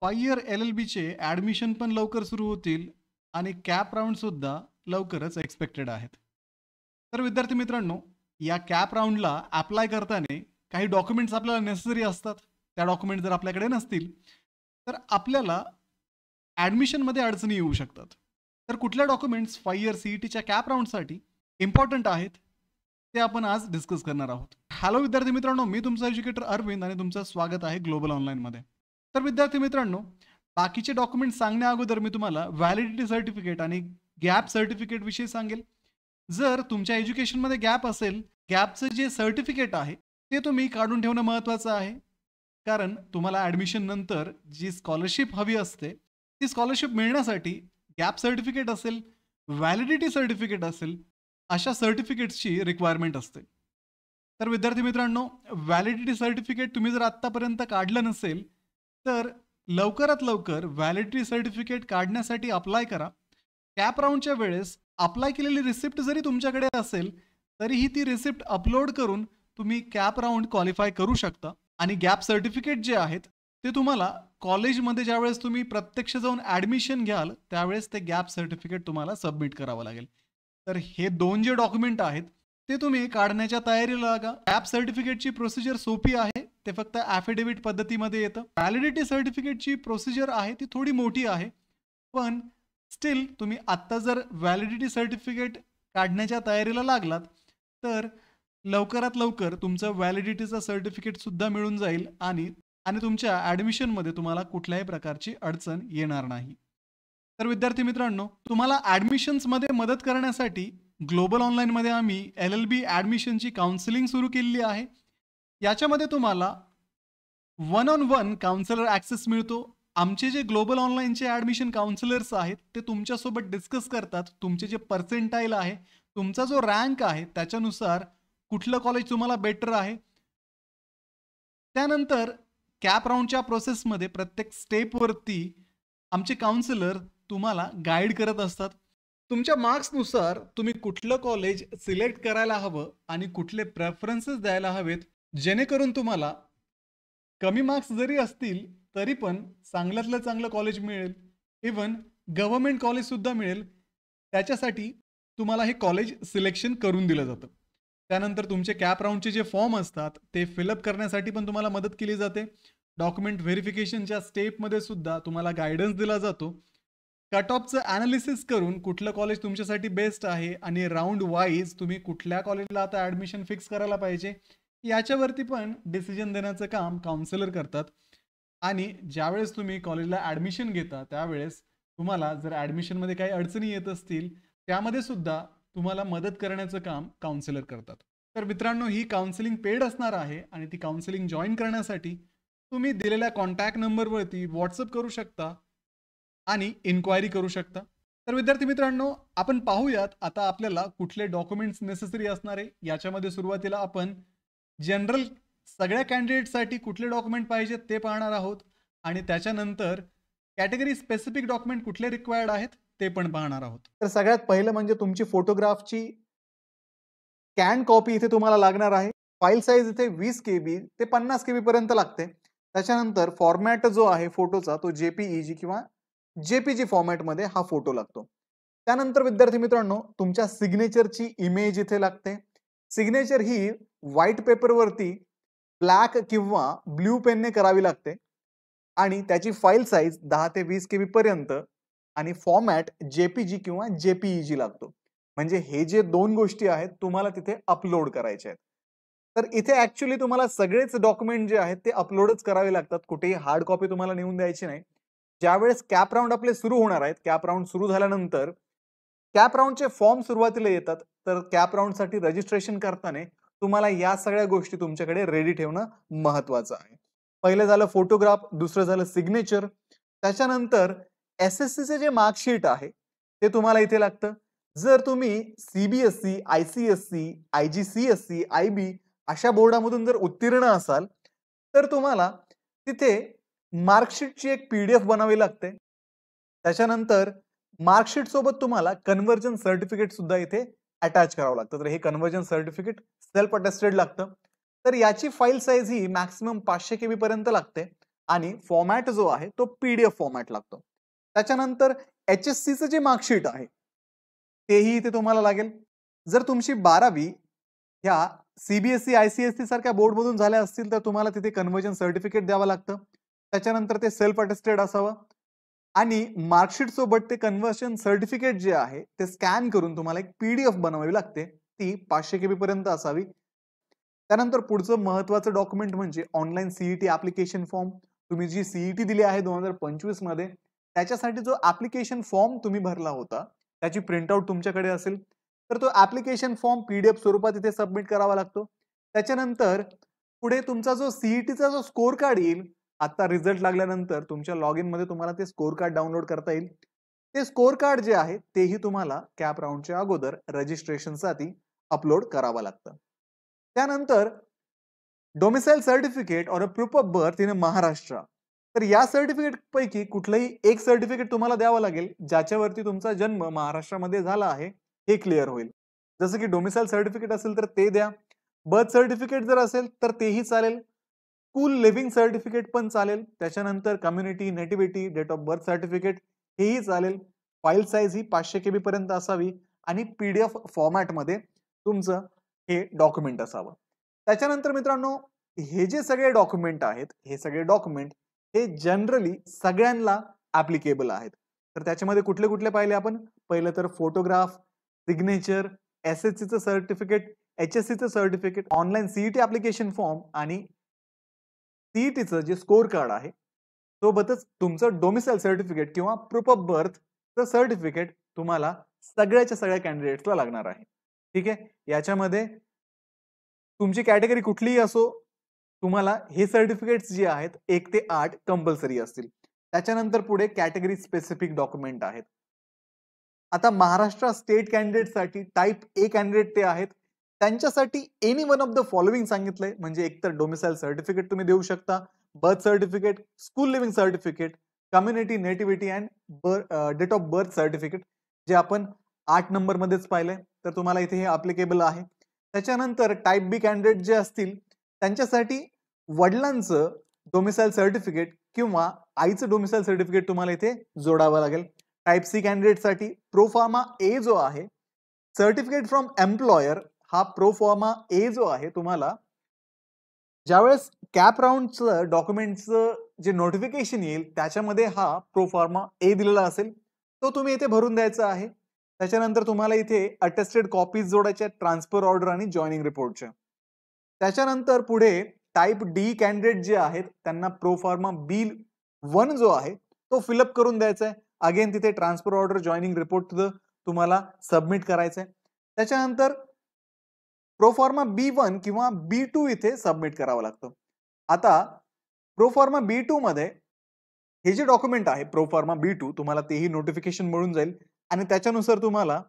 Fire LLBचे admission पण लवकर सुरू होतील आणि कॅप राउंडसुद्धा लवकरच एक्सपेक्टेड आहेत. तर विद्यार्थी मित्रांनो, या कॅप राउंडला अप्लाय करताना काही डॉक्युमेंट्स आपल्याला नेसेसरी असतात. त्या डॉक्युमेंट जर आपल्याकडे नसतील, तर आपल्याला ॲडमिशनमध्ये अडचणी येऊ शकतात. तर कुठल्या डॉक्युमेंट्स फायर CETच्या कॅप राउंडसाठी इम्पॉर्टंट आहेत, ते आपण आज डिस्कस करणार आहोत. हॅलो विद्यार्थी मित्रांनो, मी तुमचा एज्युकेटर अरविंद आणि तुमचं स्वागत आहे ग्लोबल ऑनलाईनमध्ये. तर विद्यार्थी मित्रांनो, बाकीचे डॉक्युमेंट सांगण्या अगोदर मी तुम्हाला व्हॅलिडिटी सर्टिफिकेट आणि गॅप सर्टिफिकेट विषयी सांगेल. जर तुमच्या एज्युकेशनमध्ये गॅप असेल, गॅपचं जे सर्टिफिकेट आहे ते तुम्ही काढून ठेवणं महत्त्वाचं आहे. कारण तुम्हाला ॲडमिशन नंतर जी स्कॉलरशिप हवी असते, ती स्कॉलरशिप मिळण्यासाठी गॅप सर्टिफिकेट असेल, व्हॅलिडिटी सर्टिफिकेट असेल, अशा सर्टिफिकेट्सची रिक्वायरमेंट असते. तर विद्यार्थी मित्रांनो, व्हॅलिडिटी सर्टिफिकेट तुम्ही जर आत्तापर्यंत काढलं नसेल, तर लवकरात लवकर व्हॅलिडिटी सर्टिफिकेट काढण्यासाठी अप्लाय करा. कॅप राउंडच्या वेळेस अप्लाय केलेली रिसिप्ट जरी तुमच्याकडे असेल, तरीही ती रिसिप्ट अपलोड करून तुम्ही कॅप राउंड क्वालिफाय करू शकता. आणि गॅप सर्टिफिकेट जे आहेत, ते तुम्हाला कॉलेजमध्ये ज्यावेळेस तुम्ही प्रत्यक्ष जाऊन ॲडमिशन घ्याल, त्यावेळेस ते गॅप सर्टिफिकेट तुम्हाला सबमिट करावं लागेल. तर हे 2 जे डॉक्युमेंट आहेत, ते तुम्ही काढण्याच्या तयारीला लागा. गॅप सर्टिफिकेटची प्रोसिजर सोपी आहे. ते फक्त ॲफिडेव्हिट पद्धतीमध्ये येतं. व्हॅलिडिटी सर्टिफिकेटची प्रोसिजर आहे ती थोडी मोठी आहे. पण स्टिल तुम्ही आत्ता जर व्हॅलिडिटी सर्टिफिकेट काढण्याच्या तयारीला लागलात, तर लवकरात लवकर तुमचं व्हॅलिडिटीचं सर्टिफिकेटसुद्धा मिळून जाईल आणि आणि तुमच्या ॲडमिशनमध्ये तुम्हाला कुठल्याही प्रकारची अडचण येणार नाही. तर विद्यार्थी मित्रांनो, तुम्हाला ॲडमिशन्समध्ये मदत करण्यासाठी ग्लोबल ऑनलाईनमध्ये आम्ही LLB ॲडमिशनची काउन्सिलिंग सुरू केलेली आहे. याच्यामध्ये तुम्हाला one on one counsellor access मिळतो. आमचे जे ग्लोबल ऑनलाईनचे ॲडमिशन काउन्सिलर्स आहेत, ते तुमच्यासोबत डिस्कस करतात. तुमचे जे पर्सेंटाईल आहे, तुमचा जो रँक आहे, त्याच्यानुसार कुठलं कॉलेज तुम्हाला बेटर आहे. त्यानंतर कॅप राउंडच्या प्रोसेसमध्ये प्रत्येक स्टेपवरती आमचे काउन्सिलर तुम्हाला गाईड करत असतात. तुमच्या मार्क्सनुसार तुम्ही कुठलं कॉलेज सिलेक्ट करायला हवं आणि कुठले प्रेफरन्सेस द्यायला हवेत, जेणेकरून तुम्हाला कमी मार्क्स जरी असतील, तरी पण चांगल्यातलं चांगलं कॉलेज मिळेल. इव्हन गव्हर्नमेंट कॉलेजसुद्धा मिळेल. त्याच्यासाठी तुम्हाला हे कॉलेज सिलेक्शन करून दिलं जातं. त्यानंतर तुमचे कॅप राउंडचे जे फॉर्म असतात, ते फिलअप करण्यासाठी पण तुम्हाला मदत केली जाते. डॉक्युमेंट व्हेरिफिकेशनच्या स्टेपमध्ये सुद्धा तुम्हाला गाईडन्स दिला जातो. कट ऑफचं ॲनालिसिस करून कुठलं कॉलेज तुमच्यासाठी बेस्ट आहे आणि राऊंड वाईज तुम्ही कुठल्या कॉलेजला आता ॲडमिशन फिक्स करायला पाहिजे, याच्यावरती पण डिसिजन देण्याचं काम काउन्सिलर करतात. आणि ज्यावेळेस तुम्ही कॉलेजला ॲडमिशन घेता, त्यावेळेस तुम्हाला जर ॲडमिशनमध्ये काही अडचणी येत असतील, त्यामध्ये सुद्धा तुम्हाला मदत करण्याचं काम काउन्सिलर करतात. तर मित्रांनो, ही काउन्सिलिंग पेड असणार आहे आणि ती काउन्सिलिंग जॉईन करण्यासाठी तुम्ही दिलेल्या कॉन्टॅक्ट नंबरवरती व्हॉट्सअप करू शकता आणि इन्क्वायरी करू शकता. तर विद्यार्थी मित्रांनो, आपण पाहूयात आता आपल्याला कुठले डॉक्युमेंट्स नेसेसरी असणार आहे. याच्यामध्ये सुरुवातीला आपण जनरल सगळ्या कॅन्डिडेटसाठी कुठले डॉक्युमेंट पाहिजेत ते पाहणार आहोत आणि त्याच्यानंतर कॅटेगरी स्पेसिफिक डॉक्युमेंट कुठले रिक्वायर्ड आहेत ते पण पाहणार आहोत. तर सगळ्यात पहिलं म्हणजे तुमची फोटोग्राफची स्कॅन कॉपी इथे तुम्हाला लागणार आहे. फाईल साईज इथे 20 KB ते 50 KB पर्यंत लागते. त्याच्यानंतर फॉर्मॅट जो आहे फोटोचा तो JPEG किंवा JPG फॉर्मॅटमध्ये हा फोटो लागतो. त्यानंतर विद्यार्थी मित्रांनो, तुमच्या सिग्नेचरची इमेज इथे लागते. सिग्नेचर ही व्हाईट पेपरवरती ब्लॅक किंवा ब्ल्यू पेनने करावी लागते आणि त्याची फाईल साईज 10 ते 20 KB पर्यंत आणि फॉर्मॅट JPG किंवा JPEG लागतो. म्हणजे हे जे 2 गोष्टी आहेत तुम्हाला तिथे अपलोड करायचे आहेत. तर इथे ऍक्च्युअली तुम्हाला सगळेच डॉक्युमेंट जे आहेत ते अपलोडच करावे लागतात. कुठेही हार्ड कॉपी तुम्हाला नेऊन द्यायची नाही. ज्यावेळेस कॅप राउंड आपले सुरू होणार आहेत, कॅप राउंड सुरू झाल्यानंतर कॅप राउंडचे फॉर्म सुरुवातीला येतात. तर कॅप राउंडसाठी रजिस्ट्रेशन करताना तुम्हाला या सगळ्या गोष्टी तुमच्याकडे रेडी ठेवणं महत्त्वाचं आहे. पहिलं झालं फोटोग्राफ, दुसरं झालं सिग्नेचर. त्याच्यानंतर SSCचे जे मार्कशीट आहे ते तुम्हाला इथे लागतं. जर तुम्ही CBSE, ICSE, IGCSE, IB अशा बोर्डामधून जर उत्तीर्ण असाल, तर तुम्हाला तिथे मार्कशीटची एक PDF बनावी लागते. त्याच्यानंतर मार्कशीट सोबत तुम्हाला कन्व्हर्जन सर्टिफिकेट सुद्धा इथे अटॅच करावं लागतं. तर हे कन्व्हर्जन सर्टिफिकेट सेल्फ अटेस्टेड लागतं. तर याची फाईल साईज ही मॅक्सिमम 500 KB पर्यंत लागते आणि फॉर्मॅट जो आहे तो PDF फॉर्मॅट लागतो. त्याच्यानंतर HSCचं जे मार्कशीट आहे तेही इथे तुम्हाला लागेल. जर तुमची 12वी ह्या CBSE ICSE सारख्या बोर्डमधून झाल्या असतील तर तुम्हाला तिथे कन्व्हर्जन सर्टिफिकेट द्यावं लागतं. त्याच्यानंतर ते सेल्फ अटेस्टेड असावं आणि मार्कशीट सोबत ते कन्व्हर्जन सर्टिफिकेट जे आहे ते स्कॅन करून तुम्हाला एक PDF बनवावी लागते. ती 500 KB पर्यंत असावी. त्यानंतर पुढचं महत्त्वाचं डॉक्युमेंट म्हणजे ऑनलाईन CET ऍप्लिकेशन फॉर्म. तुम्ही जी CET दिली आहे 2025 मध्ये त्याच्यासाठी जो ऍप्लिकेशन फॉर्म तुम्ही भरला होता त्याची प्रिंटआउट तुमच्याकडे असेल तर तो ऍप्लिकेशन फॉर्म PDF स्वरूपात इथे सबमिट करावा लागतो. त्याच्यानंतर पुढे तुमचा जो CETचा जो स्कोर कार्ड येईल, आता रिझल्ट लागल्यानंतर तुमच्या लॉग इन मध्ये तुम्हाला ते स्कोर कार्ड डाउनलोड करता येईल. ते स्कोर कार्ड जे आहे तेही तुम्हाला कॅप राऊंडच्या अगोदर रजिस्ट्रेशनसाठी अपलोड करावं लागतं. त्यानंतर डोमिसाइल सर्टिफिकेट और proof of birth in Maharashtra. तर या सर्टिफिकेट पैकी कुठलंही एक सर्टिफिकेट तुम्हाला द्यावं लागेल ज्याच्यावरती तुमचा जन्म महाराष्ट्रामध्ये झाला आहे हे क्लिअर होईल. जसं की डोमिसाइल सर्टिफिकेट असेल तर ते द्या. बर्थ सर्टिफिकेट जर असेल तर तेही चालेल. स्कूल लिव्हिंग सर्टिफिकेट पण चालेल. त्याच्यानंतर community nativity date of birth certificate हेही चालेल. फाईल साईज ही 500 KB पर्यंत असावी आणि PDF फॉर्मॅटमध्ये तुमचं हे डॉक्युमेंट असावं. त्याच्यानंतर मित्रांनो हे जे सगळे डॉक्युमेंट आहेत हे सगळे डॉक्युमेंट हे जनरली सगळ्यांना ऍप्लिकेबल आहेत. तर त्याच्यामध्ये कुठले कुठले पाहिले आपण? पहिलं तर फोटोग्राफ, सिग्नेचर, SSCचं सर्टिफिकेट, HSCचं certificate, online CET application form आणि CETचं जे स्कोर कार्ड आहे सोबतच तुमचं डोमिसाइल सर्टिफिकेट किंवा प्रूफ ऑफ बर्थचं सर्टिफिकेट तुम्हाला सगळ्याच्या सगळ्या कॅन्डिडेट्सला लागणार आहे. ठीक आहे. याच्यामध्ये तुमची कॅटेगरी कुठलीही असो तुम्हाला हे सर्टिफिकेट्स जे आहेत 1 ते 8 कंपल्सरी असतील. त्याच्यानंतर पुढे कॅटेगरी स्पेसिफिक डॉक्युमेंट आहेत. आता महाराष्ट्र स्टेट कॅन्डिडेटसाठी टाईप A कॅन्डिडेट ते आहेत. त्यांच्यासाठी any one of the following सांगितलंय. म्हणजे एकतर डोमिसाइल सर्टिफिकेट तुम्ही देऊ शकता, birth certificate, school leaving certificate, community nativity and date of birth certificate जे आपण 8 नंबर मध्येच पाहिलंय तर तुम्हाला इथे हे अप्लिकेबल आहे. त्याच्यानंतर टाईप B कॅन्डिडेट जे असतील त्यांच्यासाठी वडिलांचं डोमिसाइल सर्टिफिकेट किंवा आईचं डोमिसाइल सर्टिफिकेट तुम्हाला इथे जोडावं लागेल. टाईप C कॅन्डिडेटसाठी प्रोफॉर्मा A जो आहे, सर्टिफिकेट फ्रॉम एम्प्लॉयर हा प्रोफॉर्मा A जो आहे तुम्हाला ज्यावेळेस कॅप राऊंडचं डॉक्युमेंटचं जे नोटिफिकेशन येईल त्याच्यामध्ये हा प्रोफॉर्मा A दिलेला असेल तो तुम्ही इथे भरून द्यायचा आहे. त्याच्यानंतर तुम्हाला इथे अटेस्टेड कॉपीज जोडायच्या ट्रान्सफर ऑर्डर आणि जॉईनिंग रिपोर्टच्या. त्याच्यानंतर पुढे टाईप D कॅन्डिडेट जे आहेत त्यांना प्रोफॉर्मा B1 जो आहे तो फिलअप करून द्यायचा आहे. अगेन तिथे ट्रान्सफर ऑर्डर जॉईनिंग रिपोर्ट तुम्हाला सबमिट करायचं आहे. त्याच्यानंतर प्रोफॉर्मा B1 किंवा B2 इथे सबमिट करावं लागतं. आता प्रोफॉर्मा B2 मध्ये हे जे डॉक्युमेंट आहे प्रोफॉर्मा B2 तुम्हाला तेही नोटिफिकेशन मिळून जाईल आणि त्याच्यानुसार तुम्हाला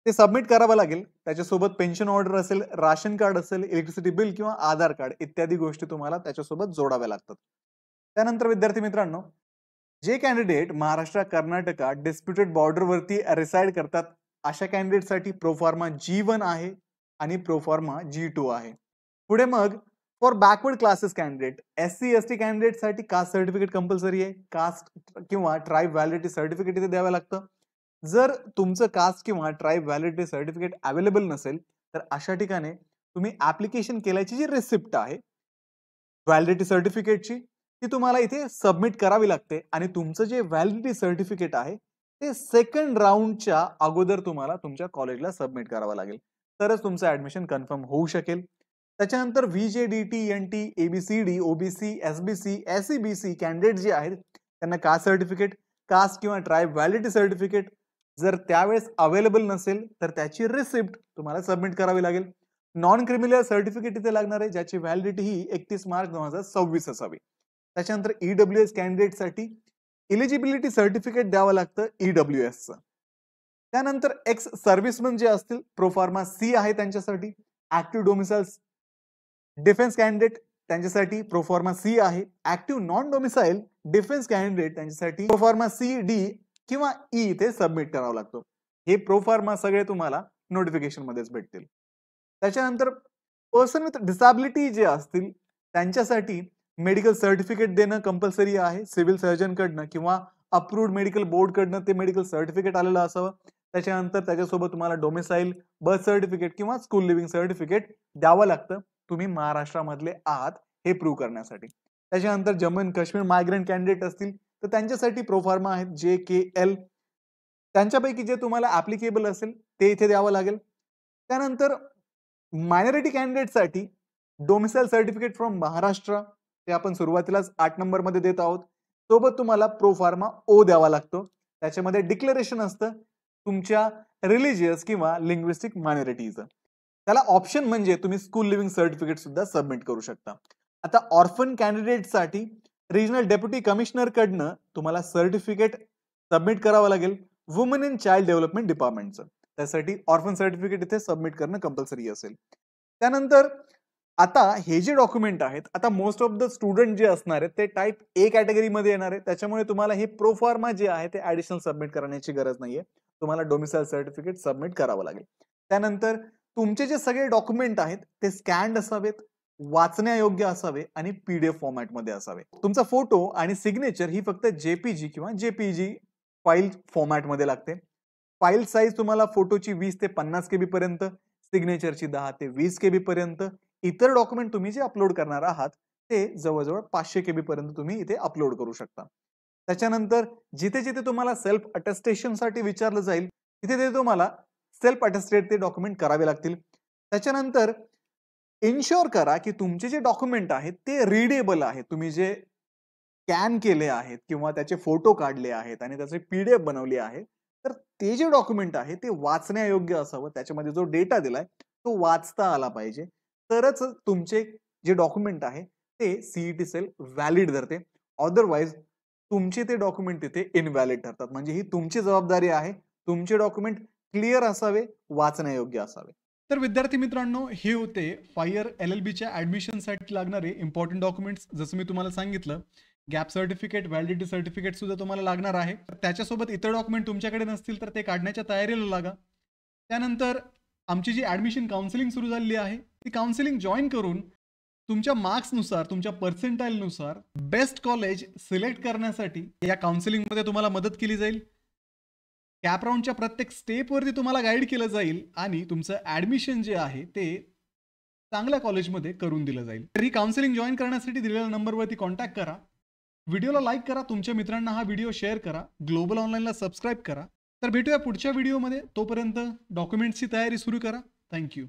ते सबमिट करावं लागेल. त्याच्यासोबत पेन्शन ऑर्डर असेल, राशन कार्ड असेल, इलेक्ट्रिसिटी बिल किंवा आधार कार्ड इत्यादी गोष्टी तुम्हाला त्याच्यासोबत जोडाव्या लागतात. त्यानंतर विद्यार्थी मित्रांनो जे कॅन्डिडेट महाराष्ट्र कर्नाटका डिस्प्युटेड बॉर्डरवरती रिसाइड करतात अशा कॅन्डिडेटसाठी प्रोफॉर्मा G1 आहे आणि प्रोफॉर्मा G2 आहे. पुढे मग for backward classes candidate SC ST कॅन्डिडेटसाठी कास्ट सर्टिफिकेट कंपल्सरी आहे. कास्ट किंवा ट्राईब व्हॅलिडिटी सर्टिफिकेट इथे द्यावं लागतं. जर तुमचं कास्ट किंवा ट्राईब व्हॅलिडिटी सर्टिफिकेट अवेलेबल नसेल तर अशा ठिकाणी तुम्ही ऍप्लिकेशन केल्याची जी रिसिप्ट आहे व्हॅलिडिटी सर्टिफिकेटची ती तुम्हाला इथे सबमिट करावी लागते आणि तुमचं जे व्हॅलिडिटी सर्टिफिकेट आहे ते सेकंड राऊंडच्या अगोदर तुम्हाला तुमच्या कॉलेजला सबमिट करावं लागेल तरच तुमचं ऍडमिशन कन्फर्म होऊ शकेल. त्याच्यानंतर VJDT NT ABCD OBC SBC SEBC candidate जे आहेत त्यांना कास्ट सर्टिफिकेट कास्ट किंवा ट्राईब व्हॅलिडिटी सर्टिफिकेट जर त्यावेळेस अवेलेबल नसेल तर त्याची रिसिप्ट तुम्हाला सबमिट करावी लागेल. नॉन क्रिमिनल सर्टिफिकेट इथे लागणार आहे ज्याची व्हॅलिडिटी ही 31 मार्च 2026 असावी. त्याच्यानंतर EWS कॅन्डिडेटसाठी इलिजिबिलिटी सर्टिफिकेट द्यावं लागतं EWSचं. त्यानंतर एक्स सर्व्हिसमन जे असतील प्रोफॉर्मा C आहे त्यांच्यासाठी. ऍक्टिव्ह डोमिसाइल्स डिफेन्स कॅन्डिडेट त्यांच्यासाठी प्रोफॉर्मा C आहे. Active non domicile defence candidate त्यांच्यासाठी प्रोफॉर्मा C D किंवा E इथे सबमिट करावं लागतो. हे प्रोफॉर्मा सगळे तुम्हाला नोटिफिकेशन मध्येच भेटतील. त्याच्यानंतर पर्सन विथ डिसॅबिलिटी जे असतील त्यांच्यासाठी मेडिकल सर्टिफिकेट देणं कंपल्सरी आहे सिव्हिल सर्जन कडनं किंवा अप्रूव्ड मेडिकल बोर्ड कडनं ते मेडिकल सर्टिफिकेट आलेलं असावं. त्याच्यानंतर त्याच्यासोबत तुम्हाला डोमिसाईल बर्थ सर्टिफिकेट किंवा स्कूल लिव्हिंग सर्टिफिकेट द्यावं लागतं तुम्ही महाराष्ट्रामधले आहात हे प्रूव्ह करण्यासाठी. त्याच्यानंतर Jammu and Kashmir migrant candidate असतील तर त्यांच्यासाठी प्रोफार्मा आहेत JKL. त्यांच्यापैकी जे तुम्हाला ऍप्लिकेबल असेल ते इथे द्यावं लागेल. त्यानंतर मायनॉरिटी कॅन्डिडेटसाठी डोमिसाईल सर्टिफिकेट फ्रॉम महाराष्ट्र ते आपण सुरुवातीलाच 8 नंबर मध्ये देत आहोत. सोबत तुम्हाला प्रोफार्मा O द्यावा लागतो. त्याच्यामध्ये डिक्लेरेशन असतं तुमच्या रिलिजियस किंवा लिंग्विस्टिक मायनॉरिटीचं. त्याला ऑप्शन म्हणजे तुम्ही स्कूल लिव्हिंग सर्टिफिकेट सुद्धा सबमिट करू शकता. आता ऑर्फन कॅन्डिडेटसाठी रिजनल डेप्युटी कमिशनर कडनं तुम्हाला सर्टिफिकेट सबमिट करावं लागेल वुमन अँड चाइल्ड डेव्हलपमेंट डिपार्टमेंटचं. त्यासाठी ऑर्फन सर्टिफिकेट इथे सबमिट करणं कंपल्सरी असेल. त्यानंतर आता हे जे डॉक्युमेंट आहेत आता मोस्ट ऑफ द स्टुडंट जे असणार आहेत ते टाईप A कॅटेगरीमध्ये येणार आहे. त्याच्यामुळे तुम्हाला हे प्रोफार्मा जे आहे ते ऍडिशनल सबमिट करण्याची गरज नाहीये. तुम्हाला डोमिसाईल सर्टिफिकेट सबमिट करावं लागेल. त्यानंतर तुमचे जे सगळे डॉक्युमेंट आहेत ते स्कॅन्ड असावेत, वाचण्यायोग्य असावे आणि PDF फॉर्मॅटमध्ये असावे. तुमचा फोटो आणि सिग्नेचर ही फक्त JPG किंवा JPG फाईल फॉर्मॅटमध्ये लागते. फाईल साईज तुम्हाला फोटोची 20 ते 50 KB पर्यंत, सिग्नेचरची 10 ते 20 KB पर्यंत. इतर डॉक्युमेंट तुम्ही जे अपलोड करणार आहात ते जवळजवळ 500 KB पर्यंत तुम्ही इथे अपलोड करू शकता. त्याच्यानंतर जिथे जिथे तुम्हाला सेल्फ अटेस्टेशन साठी विचारलं जाईल तिथे ते तुम्हाला सेल्फ अटेस्टेड ते डॉक्युमेंट करावे लागतील. त्याच्यानंतर इन्शुअर करा की तुमचे जे डॉक्युमेंट आहेत ते रीडेबल आहेत. तुम्ही जे स्कॅन केले आहेत किंवा त्याचे फोटो काढले आहेत आणि त्याचे PDF बनवले आहेत तर ते जे डॉक्युमेंट आहे ते वाचण्यायोग्य असावं. त्याच्यामध्ये जो डेटा दिलाय तो वाचता आला पाहिजे. तरच तुमचे जे डॉक्युमेंट आहे ते CET सेल व्हॅलिड धरते. अदरवाईज तुमचे ते डॉक्युमेंट तिथे इनव्हॅलिड ठरतात. म्हणजे ही तुमची जबाबदारी आहे. तुमचे डॉक्युमेंट क्लिअर असावे, वाचण्यायोग्य असावे. तर विद्यार्थी मित्रांनो हे होते फायर LLBच्या ऍडमिशनसाठी लागणारे इम्पॉर्टंट डॉक्युमेंट्स. जसं मी तुम्हाला सांगितलं गॅप सर्टिफिकेट, व्हॅलिडिटी सर्टिफिकेट सुद्धा तुम्हाला लागणार आहे. त्याच्यासोबत इतर डॉक्युमेंट तुमच्याकडे नसतील तर ते काढण्याच्या तयारीला लागा. त्यानंतर आमची जी ऍडमिशन काउन्सिलिंग सुरू झालेली आहे ती काउन्सिलिंग जॉईन करून तुमच्या मार्क्सनुसार, तुमच्या पर्सेंटाईलनुसार बेस्ट कॉलेज सिलेक्ट करण्यासाठी या काउन्सिलिंगमध्ये तुम्हाला मदत केली जाईल. कॅप राऊंडच्या प्रत्येक स्टेपवरती तुम्हाला गाईड केलं जाईल आणि तुमचं ऍडमिशन जे आहे ते चांगल्या कॉलेजमध्ये करून दिलं जाईल. तर ही काउन्सिलिंग जॉईन करण्यासाठी दिलेल्या नंबरवरती कॉन्टॅक्ट करा. व्हिडिओला लाईक करा, तुमच्या मित्रांना हा व्हिडिओ शेअर करा, ग्लोबल ऑनलाईनला सबस्क्राईब करा. तर भेटूया पुढच्या व्हिडिओमध्ये. तोपर्यंत डॉक्युमेंट्सची तयारी सुरू करा. थँक्यू.